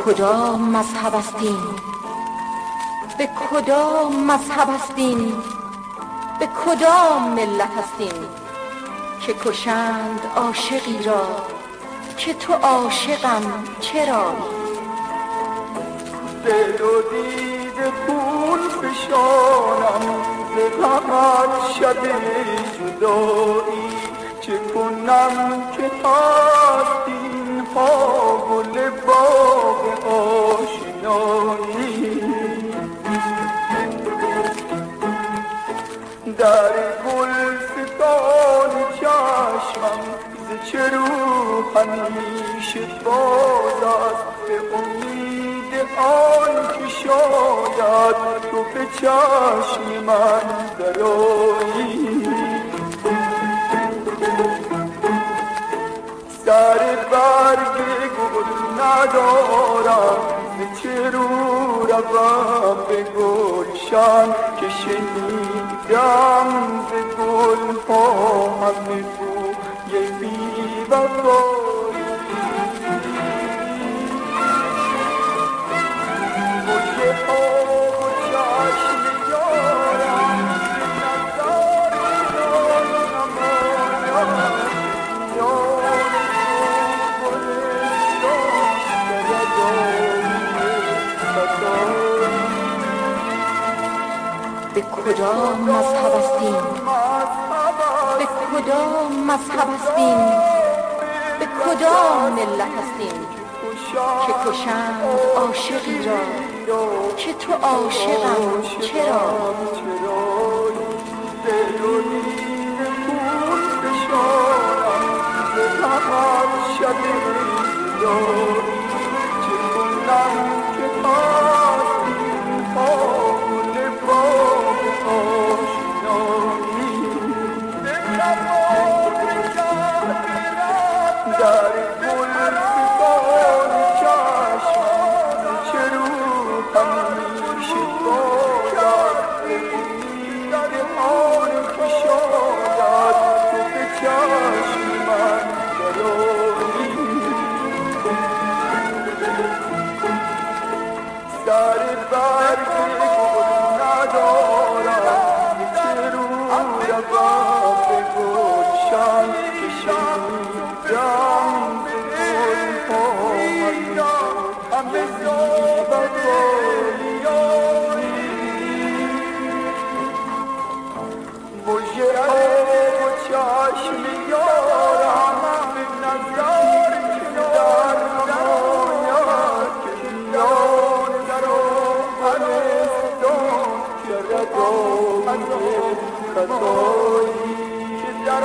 کدام مذهب است این؟ به کدام مذهب است این؟ به کدام ملت است این که کشند عاشقی را که تو عاشقم چرا؟ دل و دیده خون فشانم ز غمت شب جدایی، چه کنم که هست اینها گل باغ آشنایی؟ در گلستان چشمم ز چه رو همیشه باز است، به امید آن که شاید تو به چشم من درآیی. سر برگ گل ندارم ز چه رو روم به گلشن که شنیدم ز گلها همه بوی بی وفایی. مژه آب و چشم یارم به نظر نمایم، به کدام مذهب است این؟ به کدام مذهب است این؟ به کدام ملت است این که کشند عاشقی را که تو عاشقم چرا؟ دل و دیده خون فشانم ز غمت شب جدایی، چه کنم که هست اینها گل باغ آشنایی؟ در گلستان چشمم ز چه رو همیشه باز است، به امید آن که شاید تو به چشم من درآیی. سر برگ گل ندارم ز چه رو روم به گلشن که شنیدم ز گلها همه بی وفایی. مژه آب و چشم یارم به نظر در نماید، که میان در آهنستان که ردای خطایی، که در